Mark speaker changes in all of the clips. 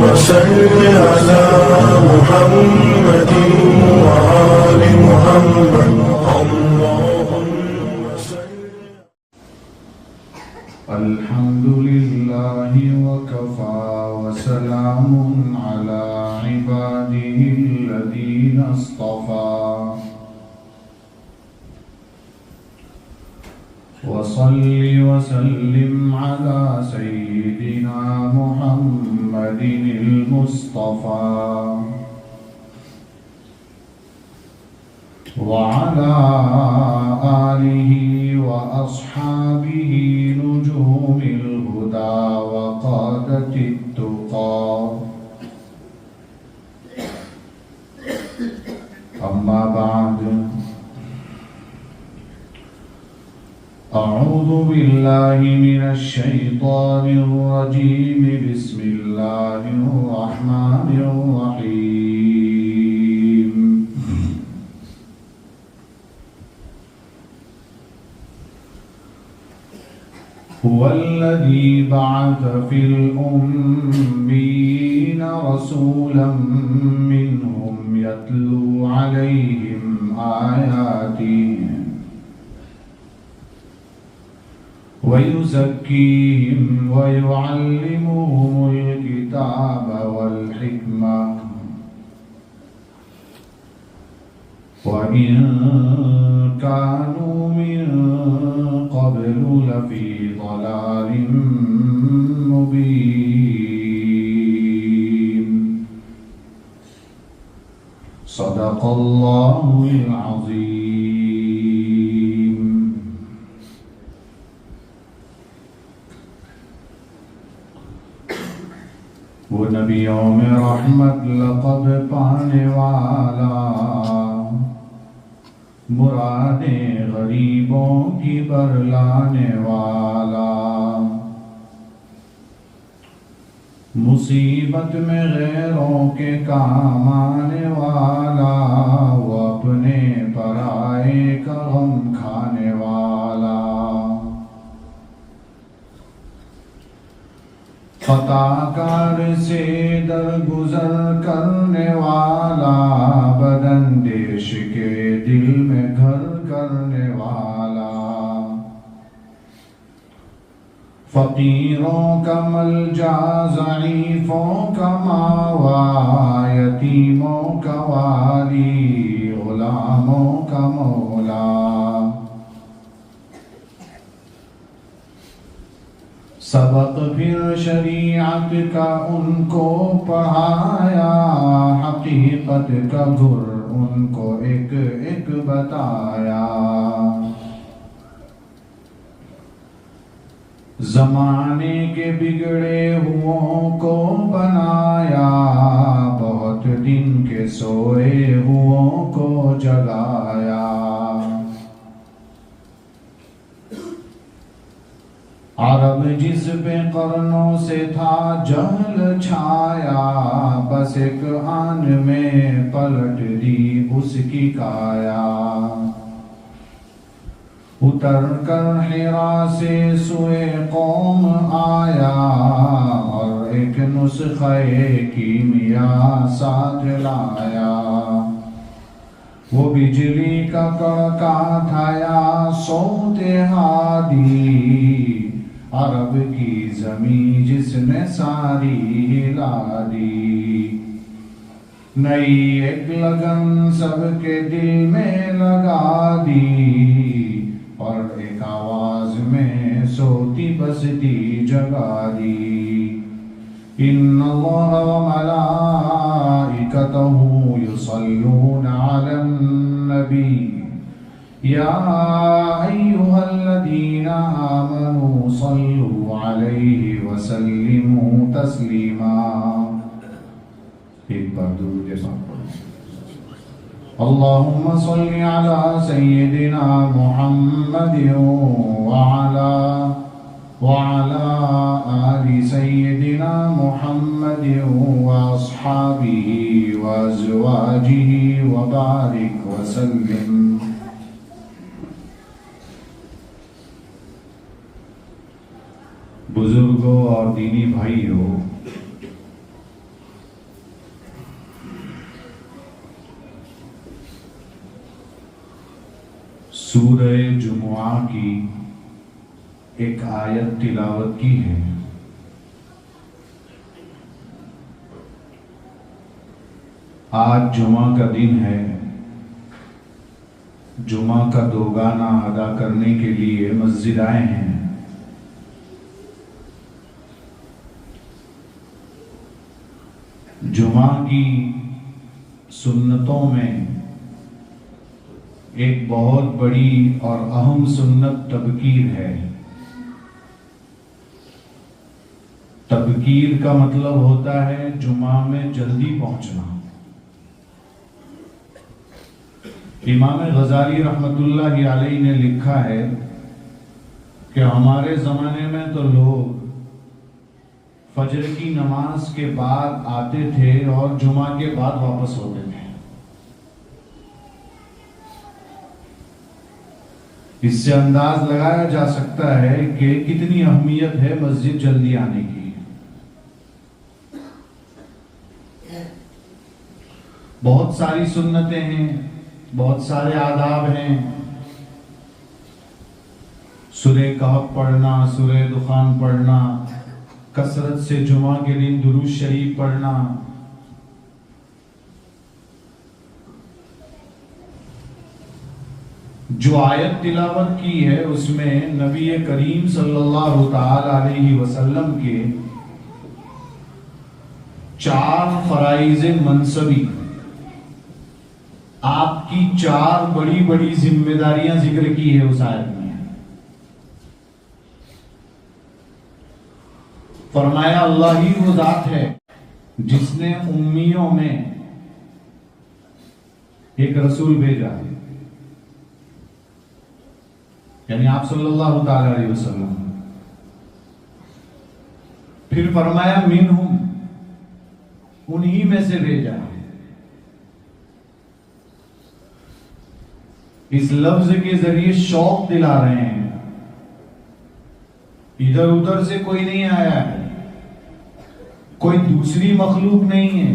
Speaker 1: صل على محمد وآل محمد اللهم صل.
Speaker 2: الحمد لله وكفى وسلام على عباده الذين اصطفى وصل وسلم على سيدنا محمد المصطفى وعلى آله وأصحابه نجوم الهدى وقادة التقى. أما بعد، أعوذ بالله من الشيطان الرجيم. بسم الله الرحمن الرحيم. هو الذي بعث في الأميين رسولا منهم يتلو عليهم آياته ويزكيهم ويعلمهم الكتاب والحكمة وإن كانوا من قبل لفي ضلال مبين. صدق الله العظيم. وہ نبیوں میں رحمت لقب پانے والا، مرادیں غریبوں کی برلانے والا، مصیبت میں غیروں کے کام آنے والا، وہ اپنے پرائے کا غم کھانے والا، خطا کار سے درگزر کرنے والا، بداندیش کے دل میں گھر کرنے والا، فقیروں کا ملجا، ضعیفوں کا ماوا، یتیموں کا والی، غلاموں کا مولا، سبق پھر شریعت کا ان کو پڑھایا، حقیقت کا گر ان کو ایک ایک بتایا، زمانے کے بگڑے ہوں کو بنایا، بہت دن کے سوئے ہوں کو جگایا، عرب جس پہ قرنوں سے تھا جہل چھایا، بس ایک آن میں پلٹ دی اس کی کایا، اتر کر حرا سے سوئے قوم آیا، اور ایک نسخہ کیمیا ساتھ لایا، وہ بجلی کا کڑکا تھا یا صوت ہادی، عرب کی زمین جس نے ساری ہلا دی، نئی ایک لگن سب کے دل میں لگا دی، اور ایک آواز میں سوتی بستی جگا دی، ان اللہ وملائکتہ یصلون علی النبی یا ایہا الذین آمنوا صلوا علیہ وسلموا تسلیما. ایک بار درود کے ساتھ پڑھیں. اللہم صل علی سیدنا محمد وعلى آل سيدنا محمد وأصحابه وأزواجه وبارك وسلم. بزرگوں اور دینی بھائیوں، سورہ جمعہ کی ایک آیت تلاوت کی ہے. آج جمعہ کا دن ہے. جمعہ کا دوگانہ ادا کرنے کے لیے مسجد آئے ہیں. جمعہ کی سنتوں میں ایک بہت بڑی اور اہم سنت تبکیر ہے. تبکیر کا مطلب ہوتا ہے جمعہ میں جلدی پہنچنا. امام غزالی رحمت اللہ علیہ نے لکھا ہے کہ ہمارے زمانے میں تو لوگ فجر کی نماز کے بعد آتے تھے اور جمعہ کے بعد واپس ہوتے تھے. اس سے انداز لگایا جا سکتا ہے کہ کتنی اہمیت ہے مسجد جلدی آنے کی. بہت ساری سنتیں ہیں، بہت سارے آداب ہیں. سورہ کہف پڑھنا، سورہ دخان پڑھنا، کثرت سے جمعہ کے دن درود شریف پڑھنا. جو آیت تلاوت کی ہے اس میں نبی کریم صلی اللہ تعالی علیہ وسلم کے 4 فرائض منصبی، آپ کی 4 بڑی بڑی ذمہ داریاں ذکر کی ہے اس آیت میں. فرمایا اللہ ہی وہ ذات ہے جس نے امیوں میں ایک رسول بھیجا، یعنی آپ صلی اللہ تعالی علیہ وسلم. پھر فرمایا منہم، انہی میں سے بھیجا. اس لفظ کے ذریعے شوق دلا رہے ہیں، ادھر ادھر سے کوئی نہیں آیا ہے، کوئی دوسری مخلوق نہیں ہے،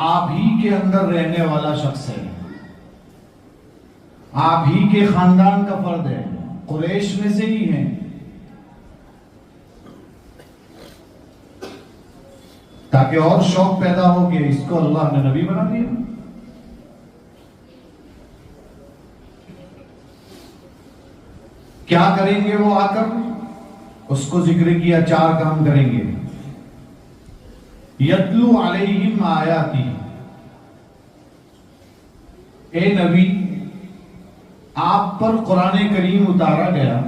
Speaker 2: آپ ہی کے اندر رہنے والا شخص ہے، آپ ہی کے خاندان کا فرد ہے، قریش میں سے ہی ہیں. تاکہ اور شوق پیدا ہو کہ اس کو اللہ نے نبی بنا دیا. کیا کریں گے وہ آ کر؟ اس کو ذکر کیا 4 کام کریں گے. یتلو علیہم آیاتی، اے نبی آپ پر قرآن کریم اتارا گیا.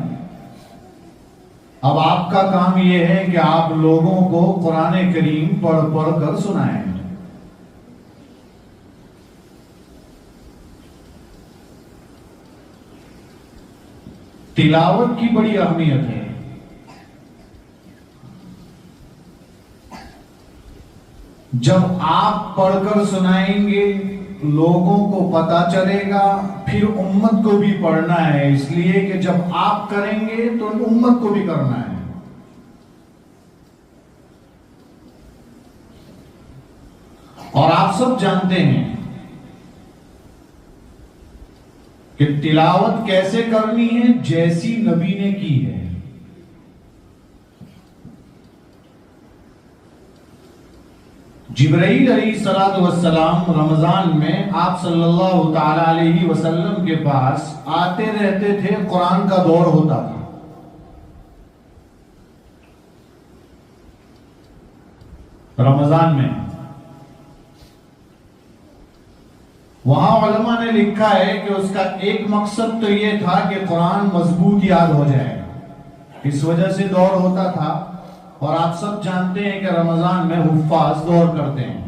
Speaker 2: اب آپ کا کام یہ ہے کہ آپ لوگوں کو قرآن کریم پڑھ پڑھ کر سنائیں. تلاوت کی بڑی اہمیت ہے. جب آپ پڑھ کر سنائیں گے لوگوں کو پتا چلے گا، پھر امت کو بھی پڑھنا ہے، اس لیے کہ جب آپ کریں گے تو امت کو بھی کرنا ہے. اور آپ سب جانتے ہیں کہ تلاوت کیسے کرنی ہے، جیسی نبی نے کی ہے. جبرائیل علیہ السلام رمضان میں آپ صلی اللہ تعالی علیہ وسلم کے پاس آتے رہتے تھے، قرآن کا دور ہوتا تھا. رمضان میں وہاں علماء نے لکھا ہے کہ اس کا ایک مقصد تو یہ تھا کہ قرآن مضبوط یاد ہو جائے، اس وجہ سے دور ہوتا تھا. اور آپ سب جانتے ہیں کہ رمضان میں حفاظ دور کرتے ہیں.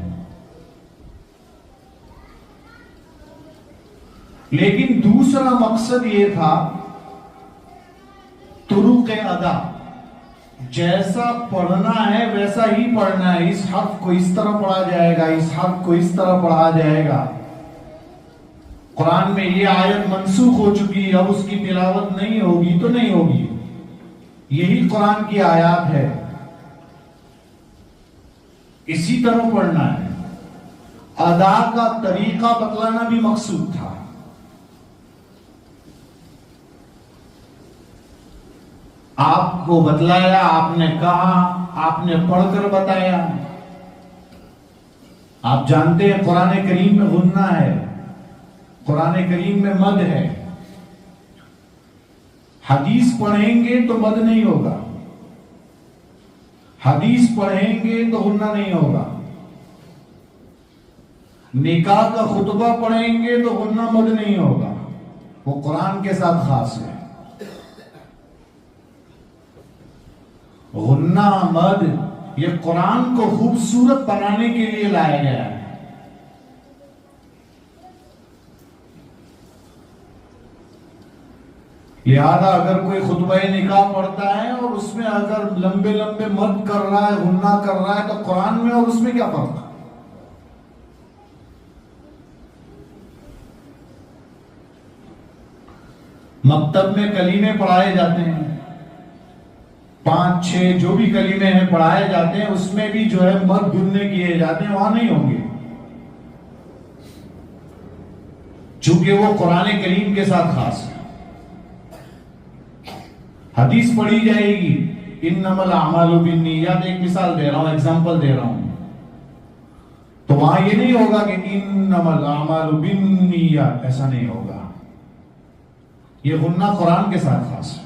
Speaker 2: لیکن دوسرا مقصد یہ تھا طرق ادا، جیسا پڑھنا ہے ویسا ہی پڑھنا ہے. اس حرف کو اس طرح پڑھا جائے گا، اس حرف کو اس طرح پڑھا جائے گا. قرآن میں یہ آیت منسوخ ہو چکی، اب اس کی تلاوت نہیں ہوگی تو نہیں ہوگی. یہی قرآن کی آیات ہے، اسی طرح پڑھنا ہے. ادا کا طریقہ بتلانا بھی مقصود تھا. آپ کو بتلایا، آپ نے کہا، آپ نے پڑھ کر بتایا. آپ جانتے ہیں قرآن کریم میں غنہ ہے، قرآن کریم میں مد ہے. حدیث پڑھیں گے تو مد نہیں ہوگا، حدیث پڑھیں گے تو غنہ نہیں ہوگا. نکاح کا خطبہ پڑھیں گے تو غنہ مد نہیں ہوگا، وہ قرآن کے ساتھ خاص ہے. غنہ مد یہ قرآن کو خوبصورت بنانے کے لیے لایا گیا ہے. لہذا اگر کوئی خطبہ نکاح پڑھتا ہے اور اس میں اگر لمبے لمبے مد کر رہا ہے، غنہ کر رہا ہے، تو قرآن میں اور اس میں کیا فرق ہے؟ مکتب میں کلیمے پڑھائے جاتے ہیں، 5 6 جو بھی کلیمے ہیں پڑھائے جاتے ہیں، اس میں بھی جو ہے مد گننے کیے جاتے ہیں، وہاں نہیں ہوں گے، چونکہ وہ قرآن کریم کے ساتھ خاص ہے. حدیث پڑھی جائے گی، انما الاعمال بالنیات، ایک مثال دے رہا ہوں، ایگزامپل دے رہا ہوں، تو وہاں یہ نہیں ہوگا کہ انما الاعمال بالنیات، ایسا نہیں ہوگا. یہ غنہ قرآن کے ساتھ خاص ہے.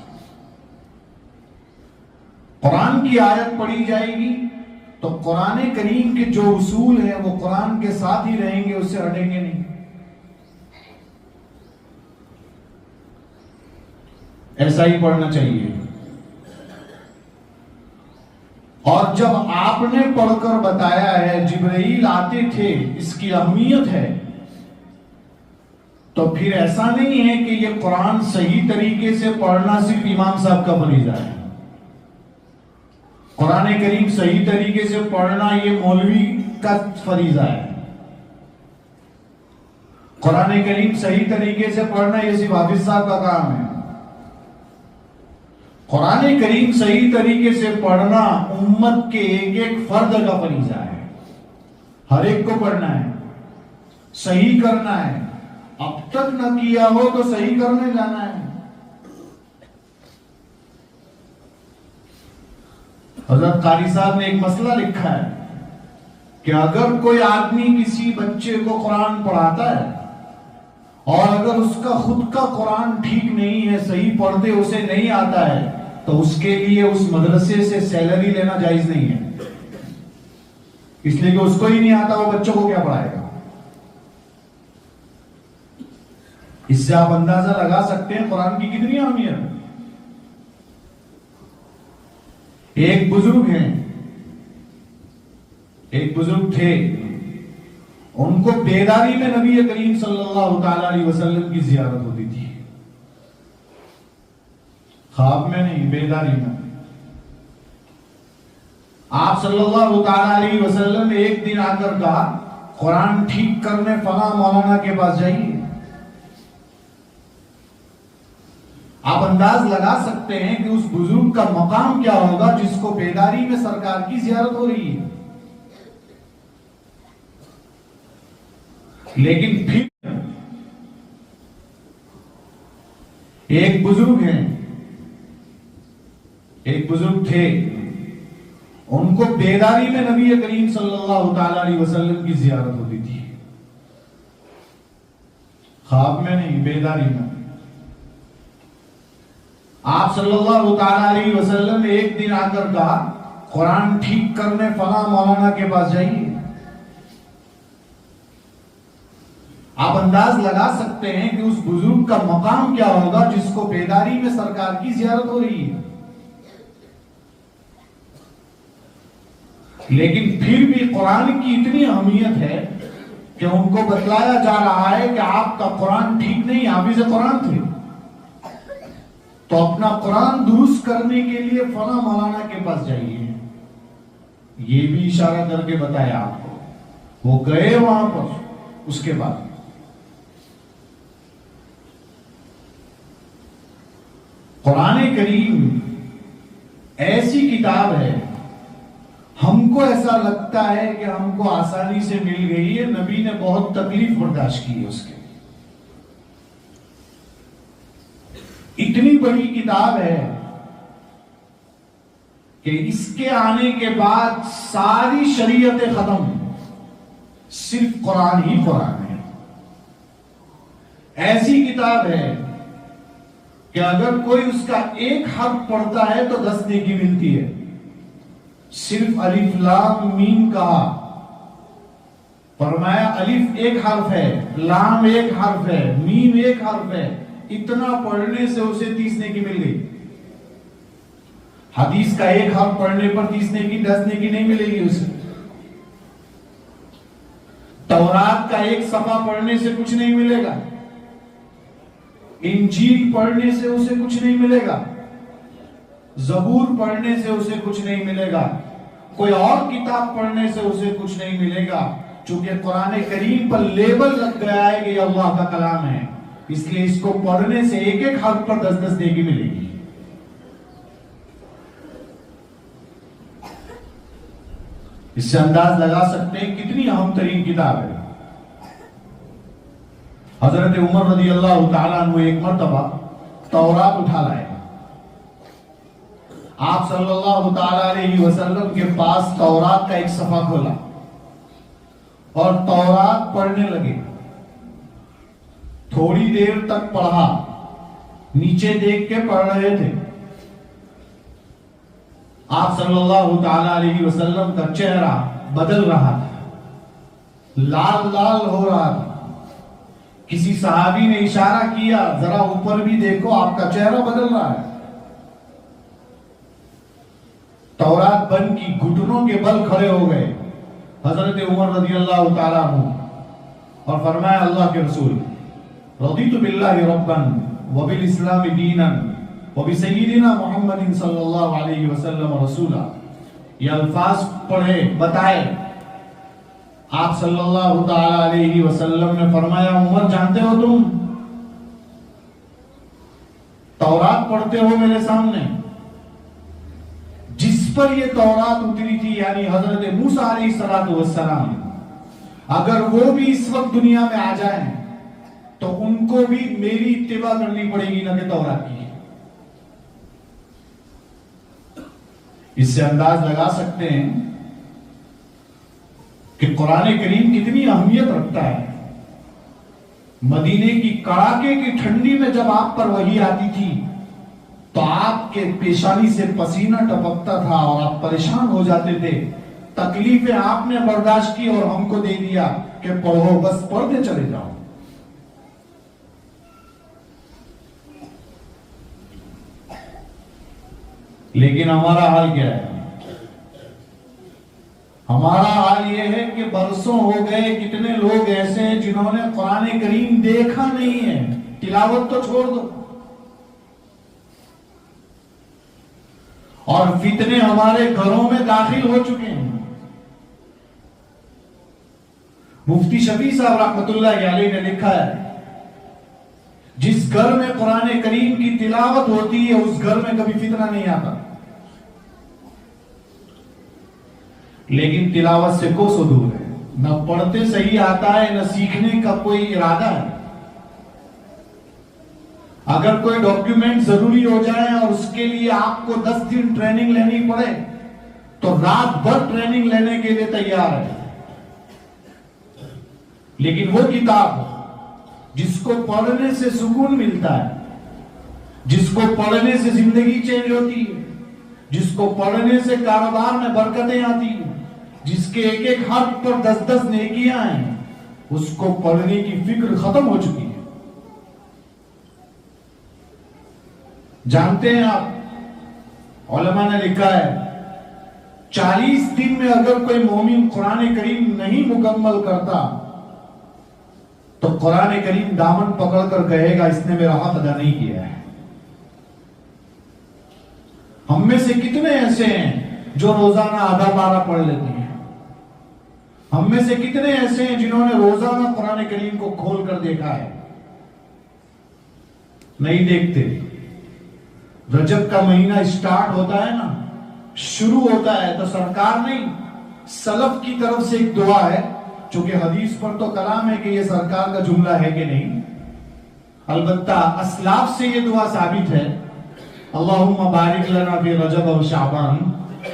Speaker 2: قرآن کی آیت پڑھی جائے گی تو قرآن کریم کے جو اصول ہیں وہ قرآن کے ساتھ ہی رہیں گے، اس سے ہٹیں گے نہیں. ایسا ہی پڑھنا چاہیے. اور جب آپ نے پڑھ کر بتایا ہے، جبرائیل آتے تھے، اس کی اہمیت ہے، تو پھر ایسا نہیں ہے کہ یہ قرآن صحیح طریقے سے پڑھنا صرف امام صاحب کا فریضہ ہے. قرآن کریم صحیح طریقے سے پڑھنا یہ مولوی کا فریضہ ہے. قرآن کریم صحیح طریقے سے پڑھنا یہ صرف حافظ صاحب کا کام ہے. قرآن کریم صحیح طریقے سے پڑھنا امت کے ایک ایک فرد کا فریضہ ہے. ہر ایک کو پڑھنا ہے، صحیح کرنا ہے. اب تک نہ کیا ہو تو صحیح کرنے جانا ہے. حضرت قاری صاحب نے ایک مسئلہ لکھا ہے کہ اگر کوئی آدمی کسی بچے کو قرآن پڑھاتا ہے اور اگر اس کا خود کا قرآن ٹھیک نہیں ہے، صحیح پڑھتے اسے نہیں آتا ہے، تو اس کے لیے اس مدرسے سے سیلری لینا جائز نہیں ہے. اس لیے کہ اس کو ہی نہیں آتا، وہ بچوں کو کیا پڑھائے گا. اس سے آپ اندازہ لگا سکتے ہیں قرآن کی کتنی اہمیت ہے. ایک بزرگ ہیں، ایک بزرگ تھے، ان کو بیداری میں نبی کریم صلی اللہ تعالی علیہ وسلم کی زیارت ہوتی تھی. خواب میں نہیں، بیداری میں. آپ صلی اللہ تعالی علیہ وسلم نے ایک دن آ کر کہا، قرآن ٹھیک کرنے فلاں مولانا کے پاس جائیے. آپ انداز لگا سکتے ہیں کہ اس بزرگ کا مقام کیا ہوگا جس کو بیداری میں سرکار کی زیارت ہو رہی ہے. لیکن پھر ایک بزرگ ہیں، ایک بزرگ تھے، ان کو بیداری میں نبی کریم صلی اللہ تعالی علیہ وسلم کی زیارت ہوتی تھی. خواب میں نہیں، بیداری میں. آپ صلی اللہ تعالی علیہ وسلم نے ایک دن آ کر کہا، قرآن ٹھیک کرنے فلاں مولانا کے پاس جائیے. آپ انداز لگا سکتے ہیں کہ اس بزرگ کا مقام کیا ہوگا جس کو بیداری میں سرکار کی زیارت ہو رہی ہے. لیکن پھر بھی قرآن کی اتنی اہمیت ہے کہ ان کو بتلایا جا رہا ہے کہ آپ کا قرآن ٹھیک نہیں، حافظ قرآن تھے، تو اپنا قرآن درست کرنے کے لیے فلاں مولانا کے پاس جائیے. یہ بھی اشارہ کر کے بتایا آپ کو. وہ گئے وہاں پر. اس کے بعد قرآن کریم ایسی کتاب ہے، ہم کو ایسا لگتا ہے کہ ہم کو آسانی سے مل گئی ہے. نبی نے بہت تکلیف برداشت کی ہے اس کے. اتنی بڑی کتاب ہے کہ اس کے آنے کے بعد ساری شریعتیں ختم، صرف قرآن ہی قرآن ہے۔ ایسی کتاب ہے کہ اگر کوئی اس کا ایک حرف پڑھتا ہے تو 10 نیکی ملتی ہے۔ صرف الف لام میم کہا، فرمایا الف ایک حرف ہے، لام ایک حرف ہے، میم ایک حرف ہے، اتنا پڑھنے سے اسے 30 نیکی مل گئی۔ حدیث کا ایک حرف پڑھنے پر 30 نیکی 10 نیکی نہیں ملے گی اسے۔ تورات کا ایک صفحہ پڑھنے سے کچھ نہیں ملے گا، انجیل پڑھنے سے اسے کچھ نہیں ملے گا، زبور پڑھنے سے اسے کچھ نہیں ملے گا، کوئی اور کتاب پڑھنے سے اسے کچھ نہیں ملے گا، چونکہ قرآن کریم پر لیبل لگ گیا ہے کہ یہ اللہ کا کلام ہے، اس لیے اس کو پڑھنے سے ایک ایک حرف پر 10 نیکی ملے گی۔ اس سے انداز لگا سکتے ہیں کتنی اہم ترین کتاب ہے۔ حضرت عمر رضی اللہ تعالیٰ عنہ ایک مرتبہ تورات اٹھا لائے، آپ صلی اللہ تعالیٰ علیہ وسلم کے پاس تورات کا ایک صفحہ کھولا اور تورات پڑھنے لگے۔ تھوڑی دیر تک پڑھا، نیچے دیکھ کے پڑھ رہے تھے۔ آپ صلی اللہ تعالیٰ علیہ وسلم کا چہرہ بدل رہا تھا، لال لال ہو رہا تھا۔ کسی صحابی نے اشارہ کیا، ذرا اوپر بھی دیکھو، آپ کا چہرہ بدل رہا ہے۔ تورات بند کی، گھٹنوں کے بل کھڑے ہو گئے حضرت عمر رضی اللہ تعالیٰ عنہ اور فرمایا اللہ کے رسول رضیت باللہ ربا وبالاسلام دینا وبسیدنا محمد صلی اللہ علیہ وسلم رسولا۔ یہ الفاظ پڑھے، بتائے۔ آپ صلی اللہ تعالیٰ علیہ وسلم نے فرمایا عمر جانتے ہو تم تورات پڑھتے ہو میرے سامنے، جس پر یہ تورات اتری تھی یعنی حضرت موسیٰ علیہ السلام، اگر وہ بھی اس وقت دنیا میں آ جائیں تو ان کو بھی میری اتباع کرنی پڑے گی نہ کہ تورات کی۔ اس سے انداز لگا سکتے ہیں کہ قرآن کریم کتنی اہمیت رکھتا ہے۔ مدینے کی کڑاکے کی ٹھنڈی میں جب آپ پر وحی آتی تھی تو آپ کے پیشانی سے پسینہ ٹپکتا تھا اور آپ پریشان ہو جاتے تھے۔ تکلیفیں آپ نے برداشت کی اور ہم کو دے دیا کہ پڑھو، بس پڑھتے چلے جاؤ۔ لیکن ہمارا حال کیا ہے؟ ہمارا حال یہ ہے کہ برسوں ہو گئے، کتنے لوگ ایسے ہیں جنہوں نے قرآن کریم دیکھا نہیں ہے، تلاوت تو چھوڑ دو۔ اور فتنے ہمارے گھروں میں داخل ہو چکے ہیں۔ مفتی شفیع صاحب رحمت اللہ علیہ نے لکھا ہے جس گھر میں قرآن کریم کی تلاوت ہوتی ہے اس گھر میں کبھی فتنہ نہیں آتا، لیکن تلاوت سے کوسوں دور ہے، نہ پڑھتے صحیح آتا ہے نہ سیکھنے کا کوئی ارادہ ہے۔ اگر کوئی ڈاکیومنٹ ضروری ہو جائے اور اس کے لیے آپ کو 10 دن ٹریننگ لینی پڑے تو رات بھر ٹریننگ لینے کے لیے تیار ہے۔ لیکن وہ کتاب جس کو پڑھنے سے سکون ملتا ہے، جس کو پڑھنے سے زندگی چینج ہوتی ہے، جس کو پڑھنے سے کاروبار میں برکتیں آتی ہیں، جس کے ایک ایک حرف پر 10 نیکیاں ہیں، اس کو پڑھنے کی فکر ختم ہو چکی ہے۔ جانتے ہیں آپ، علماء نے لکھا ہے 40 دن میں اگر کوئی مومن قرآن کریم نہیں مکمل کرتا تو قرآن کریم دامن پکڑ کر کہے گا اس نے میرا حق ادا نہیں کیا ہے۔ ہم میں سے کتنے ایسے ہیں جو روزانہ آدھا پارہ پڑھ لیتے ہیں؟ ہم میں سے کتنے ایسے ہیں جنہوں نے روزانہ قرآن کریم کو کھول کر دیکھا ہے؟ نہیں دیکھتے۔ رجب کا مہینہ اسٹارٹ ہوتا ہے نا، شروع ہوتا ہے تو سرکار نہیں، سلف کی طرف سے ایک دعا ہے، چونکہ حدیث پر تو کلام ہے کہ یہ سرکار کا جملہ ہے کہ نہیں، البتہ اسلاف سے یہ دعا ثابت ہے، اللہم بارک لنا فی رجب و شعبان